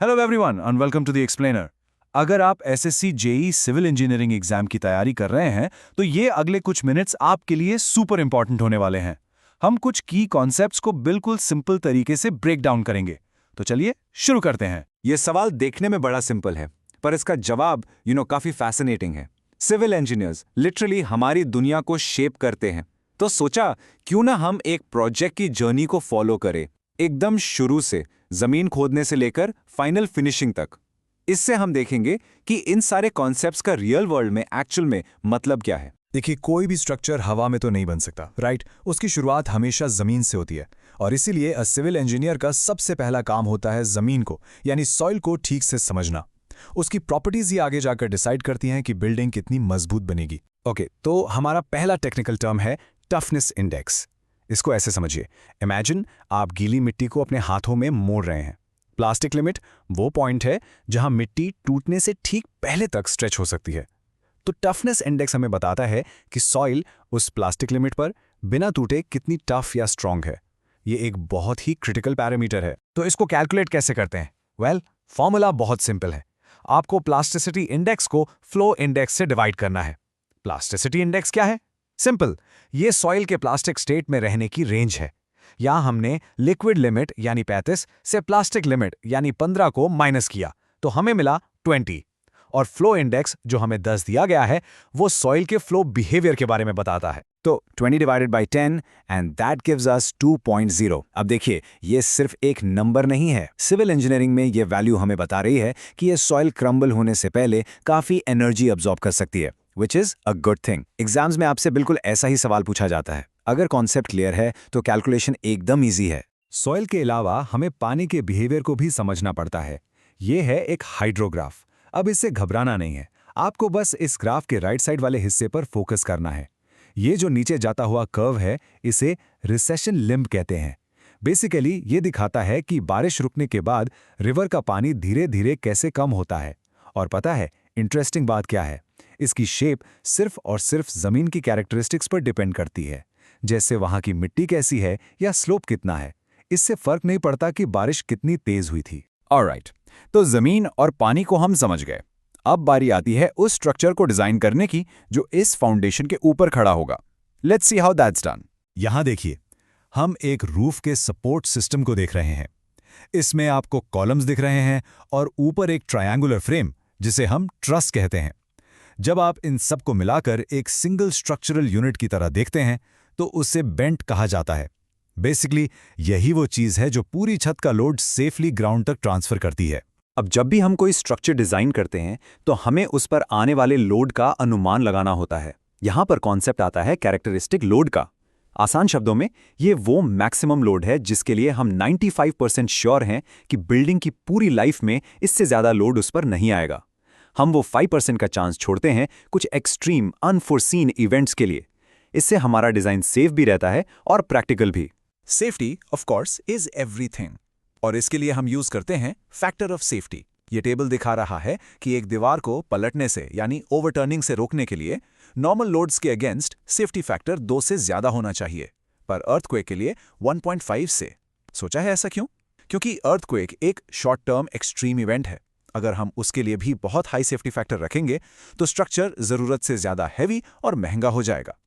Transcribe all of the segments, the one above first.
Hello everyone and welcome to the explainer. अगर आप SSC JE civil engineering exam की तैयारी कर रहे हैं तो ये अगले कुछ मिनट्स आपके लिए सुपर इंपॉर्टेंट होने वाले हैं। हम कुछ की कॉन्सेप्ट्स को बिल्कुल सिंपल तरीके से ब्रेक डाउन करेंगे। तो चलिए शुरू करते हैं। ये सवाल देखने में बड़ा सिंपल है, पर इसका जवाब काफी फैसिनेटिंग है। सिविल इंजीनियर्स लिटरली हमारी दुनिया को शेप करते हैं। तो सोचा क्यों ना हम एक प्रोजेक्ट की जर्नी को फॉलो करें, एकदम शुरू से, जमीन खोदने से लेकर फाइनल फिनिशिंग तक। इससे हम देखेंगे कि इन सारे कॉन्सेप्ट्स का रियल वर्ल्ड में एक्चुअल में मतलब क्या है। देखिए, कोई भी स्ट्रक्चर हवा में तो नहीं बन सकता, राइट? उसकी शुरुआत हमेशा जमीन से होती है और इसीलिए सिविल इंजीनियर का सबसे पहला काम होता है जमीन को यानी सॉइल को ठीक से समझना। उसकी प्रॉपर्टीज ही आगे जाकर डिसाइड करती हैं कि बिल्डिंग कितनी मजबूत बनेगी। ओके, तो हमारा पहला टेक्निकल टर्म है टफनेस इंडेक्स। इसको ऐसे समझिए, इमेजिन आप गीली मिट्टी को अपने हाथों में मोड़ रहे हैं। प्लास्टिक लिमिट वो पॉइंट है जहां मिट्टी टूटने से ठीक पहले तक स्ट्रेच हो सकती है। तो टफनेस इंडेक्स हमें बताता है कि सॉइल उस प्लास्टिक लिमिट पर बिना टूटे कितनी टफ या स्ट्रांग है। ये एक बहुत ही क्रिटिकल पैरामीटर है। तो इसको कैलकुलेट कैसे करते हैं? वेल, फॉर्मूला बहुत सिंपल है। आपको प्लास्टिसिटी इंडेक्स को फ्लो इंडेक्स से डिवाइड करना है। प्लास्टिसिटी इंडेक्स क्या है? सिंपल, ये सॉइल के प्लास्टिक स्टेट में रहने की रेंज है। यहां हमने लिक्विड लिमिट यानी 35 से प्लास्टिक लिमिट यानी 15 को माइनस किया तो हमें मिला 20। और फ्लो इंडेक्स जो हमें 10 दिया गया है वो सॉइल के फ्लो बिहेवियर के बारे में बताता है। तो 20 divided by 10 and that gives us 2.0। अब देखिए, ये सिर्फ एक नंबर नहीं है। सिविल इंजीनियरिंग में ये वैल्यू हमें बता रही है कि ये सॉइल क्रम्बल होने से पहले काफी एनर्जी अब्सॉर्ब कर सकती है, which is a good thing. Exams में आपसे बिल्कुल ऐसा ही सवाल पूछा जाता है। अगर कॉन्सेप्ट क्लियर है तो कैलकुलेशन एकदम ईजी है। सॉइल के अलावा हमें पानी के बिहेवियर को भी समझना पड़ता है। ये है एक हाइड्रोग्राफ। अब इससे घबराना नहीं है, आपको बस इस ग्राफ के राइट साइड वाले हिस्से पर फोकस करना है। ये जो नीचे जाता हुआ कर्व है, इसे रिसेशन लिम्ब कहते हैं। बेसिकली ये दिखाता है कि बारिश रुकने के बाद रिवर का पानी धीरे धीरे कैसे कम होता है। और पता है इंटरेस्टिंग बात क्या है? इसकी शेप सिर्फ और सिर्फ जमीन की कैरेक्टरिस्टिक्स पर डिपेंड करती है, जैसे वहां की मिट्टी कैसी है या स्लोप कितना है। इससे फर्क नहीं पड़ता कि बारिश कितनी तेज हुई थी। ऑलराइट, तो जमीन और पानी को हम समझ गए। अब बारी आती है उस स्ट्रक्चर को डिजाइन करने की जो इस फाउंडेशन के ऊपर खड़ा होगा। Let's see how that's done. यहां देखिए, हम एक रूफ के सपोर्ट सिस्टम को देख रहे हैं। इसमें आपको कॉलम्स दिख रहे हैं और ऊपर एक ट्रायंगुलर फ्रेम जिसे हम ट्रस कहते हैं। जब आप इन सब को मिलाकर एक सिंगल स्ट्रक्चरल यूनिट की तरह देखते हैं तो उसे बेंट कहा जाता है। बेसिकली यही वो चीज है जो पूरी छत का लोड सेफली ग्राउंड तक ट्रांसफर करती है। अब जब भी हम कोई स्ट्रक्चर डिजाइन करते हैं तो हमें उस पर आने वाले लोड का अनुमान लगाना होता है। यहां पर कॉन्सेप्ट आता है कैरेक्टरिस्टिक लोड का। आसान शब्दों में ये वो मैक्सिमम लोड है जिसके लिए हम 95% श्योर हैं कि बिल्डिंग की पूरी लाइफ में इससे ज्यादा लोड उस पर नहीं आएगा। हम वो 5% का चांस छोड़ते हैं कुछ एक्सट्रीम अनफोर्सीन इवेंट्स के लिए। इससे हमारा डिजाइन सेफ भी रहता है और प्रैक्टिकल भी। Safety of course is everything, और इसके लिए हम यूज करते हैं फैक्टर ऑफ सेफ्टी। ये टेबल दिखा रहा है कि एक दीवार को पलटने से यानी ओवरटर्निंग से रोकने के लिए नॉर्मल लोड्स के अगेंस्ट सेफ्टी फैक्टर 2 से ज्यादा होना चाहिए, पर अर्थक्वेक के लिए 1.5 से। सोचा है ऐसा क्यों? क्योंकि अर्थक्वेक एक शॉर्ट टर्म एक्सट्रीम इवेंट है। अगर हम उसके लिए भी बहुत हाई सेफ्टी फैक्टर रखेंगे तो स्ट्रक्चर जरूरत से ज्यादा हैवी और महंगा हो जाएगा।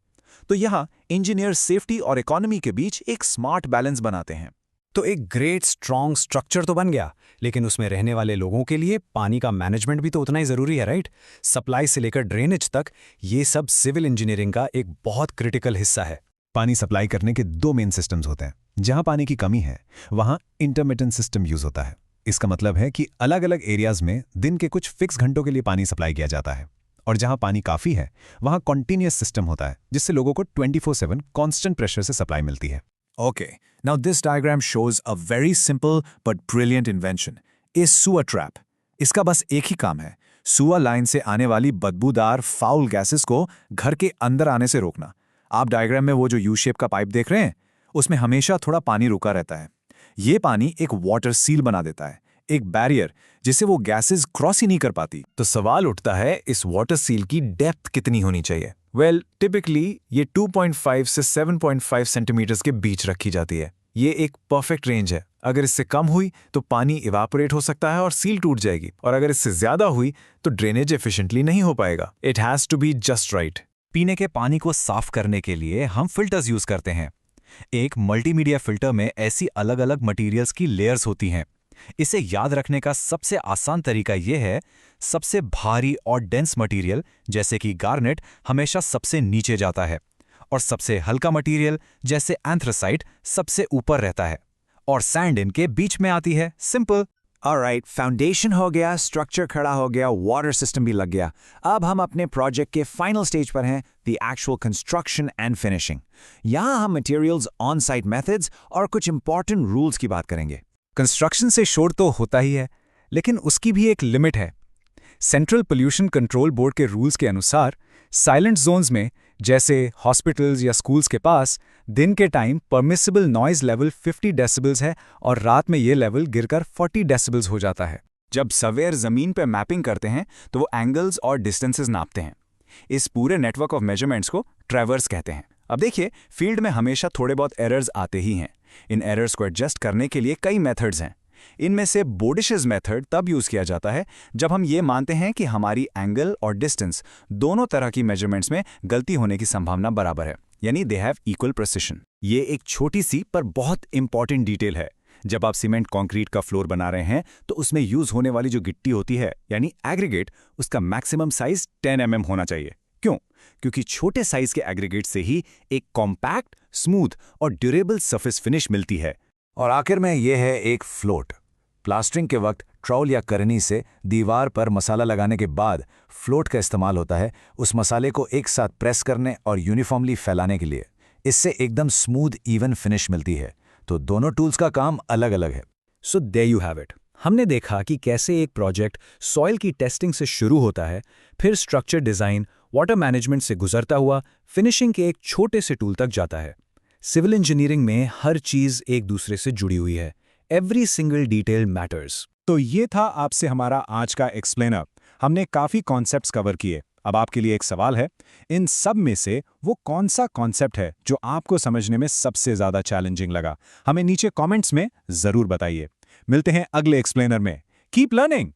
तो यहां इंजीनियर सेफ्टी और इकोनॉमी के बीच एक स्मार्ट बैलेंस बनाते हैं। तो एक ग्रेट स्ट्रॉन्ग स्ट्रक्चर तो बन गया, लेकिन उसमें रहने वाले लोगों के लिए पानी का मैनेजमेंट भी तो उतना ही जरूरी है, राइट? सप्लाई से लेकर ड्रेनेज तक ये सब सिविल इंजीनियरिंग का एक बहुत क्रिटिकल हिस्सा है। पानी सप्लाई करने के 2 मेन सिस्टम्स होते हैं। जहां पानी की कमी है वहां इंटरमिटेंट सिस्टम यूज होता है। इसका मतलब है कि अलग अलग एरियाज में दिन के कुछ फिक्स घंटों के लिए पानी सप्लाई किया जाता है। और जहां पानी काफी है वहां कॉन्टिन्यूअस सिस्टम होता है, जिससे लोगों को 24/7 कांस्टेंट प्रेशर से सप्लाई मिलती है। Okay, now this diagram shows a very simple but brilliant invention, a sewer trap. इसका बस एक ही काम है, sewer लाइन से आने वाली बदबूदार फाउल गैसेस को घर के अंदर आने से रोकना। आप डायग्राम में वो जो यू शेप का पाइप देख रहे हैं, उसमें हमेशा थोड़ा पानी रुका रहता है। ये पानी एक वाटर सील बना देता है, एक बैरियर जिसे वो गैसेस क्रॉस ही नहीं कर पाती। तो सवाल उठता है, इस वाटर सील की डेप्थ कितनी होनी चाहिए? वेल, टिपिकली ये 2.5 से 7.5 सेंटीमीटर्स के बीच रखी जाती है। ये एक परफेक्ट रेंज है। अगर इससे कम हुई तो पानी इवापोरेट हो सकता है और सील टूट जाएगी, और अगर इससे ज्यादा हुई तो ड्रेनेज एफिशिएंटली नहीं हो पाएगा। It has to be just right. पीने के पानी को साफ करने के लिए हम फिल्टर्स यूज करते हैं। एक मल्टीमीडिया फिल्टर में ऐसी अलग अलग मटेरियल्स की लेयर्स होती हैं। इसे याद रखने का सबसे आसान तरीका यह है, सबसे भारी और डेंस मटेरियल जैसे कि गार्नेट हमेशा सबसे नीचे जाता है और सबसे हल्का मटेरियल जैसे एंथ्रासाइट सबसे ऊपर रहता है और सैंड इनके बीच में आती है। सिंपल। ऑलराइट, फाउंडेशन हो गया, स्ट्रक्चर खड़ा हो गया, वाटर सिस्टम भी लग गया। अब हम अपने प्रोजेक्ट के फाइनल स्टेज पर हैं, the actual construction and finishing. यहाँ हम मटेरियल्स, ऑन साइट मेथड्स और कुछ इंपॉर्टेंट रूल्स की बात करेंगे। कंस्ट्रक्शन से शोर तो होता ही है, लेकिन उसकी भी एक लिमिट है। सेंट्रल पोल्यूशन कंट्रोल बोर्ड के रूल्स के अनुसार साइलेंट जोन्स में, जैसे हॉस्पिटल्स या स्कूल्स के पास, दिन के time permissible noise level 50 decibels है और रात में ये लेवल गिरकर 40 डेसिबल्स हो जाता है। जब सर्वेयर जमीन पर मैपिंग करते हैं तो वो एंगल्स और डिस्टेंसेस नापते हैं। इस पूरे नेटवर्क ऑफ मेजरमेंट्स को ट्रैवर्स कहते हैं। अब देखिए, फील्ड में हमेशा थोड़े बहुत एरर्स आते ही हैं। इन एरर्स को एडजस्ट करने के लिए कई मेथड्स हैं। इनमें से बोडिशेस मेथड तब यूज किया जाता है जब हम ये मानते हैं कि हमारी एंगल और डिस्टेंस दोनों तरह की मेजरमेंट्स में गलती होने की संभावना बराबर है, यानी दे हैव इक्वल प्रिसिशन। ये एक छोटी सी पर बहुत इंपॉर्टेंट डिटेल है। जब आप सीमेंट कंक्रीट का फ्लोर बना रहे हैं तो उसमें यूज होने वाली जो गिट्टी होती है, यानी एग्रीगेट, उसका मैक्सिमम साइज 10 mm होना चाहिए। क्यों? क्योंकि छोटे साइज के एग्रीगेट से ही एक कॉम्पैक्ट, स्मूथ और ड्यूरेबल सरफेस फिनिश मिलती है। और आखिर में यह है एक फ्लोट। प्लास्टरिंग के वक्त ट्रॉल या करनी से दीवार पर मसाला लगाने के बाद फ्लोट का इस्तेमाल होता है उस मसाले को एक साथ प्रेस करने और यूनिफॉर्मली फैलाने के लिए। इससे एकदम स्मूथ इवन फिनिश मिलती है। तो दोनों टूल्स का काम अलग अलग है। So there you have it. हमने देखा कि कैसे एक प्रोजेक्ट सॉइल की टेस्टिंग से शुरू होता है, फिर स्ट्रक्चर डिज़ाइन, वाटर मैनेजमेंट से गुजरता हुआ फिनिशिंग के एक छोटे से टूल तक जाता है। सिविल इंजीनियरिंग में हर चीज़ एक दूसरे से जुड़ी हुई है। Every single detail matters. तो ये था आपसे हमारा आज का एक्सप्लेनर। हमने काफ़ी कॉन्सेप्ट्स कवर किए। अब आपके लिए एक सवाल है, इन सब में से वो कौन सा कॉन्सेप्ट है जो आपको समझने में सबसे ज़्यादा चैलेंजिंग लगा? हमें नीचे कमेंट्स में ज़रूर बताइए। मिलते हैं अगले एक्सप्लेनर में। Keep learning.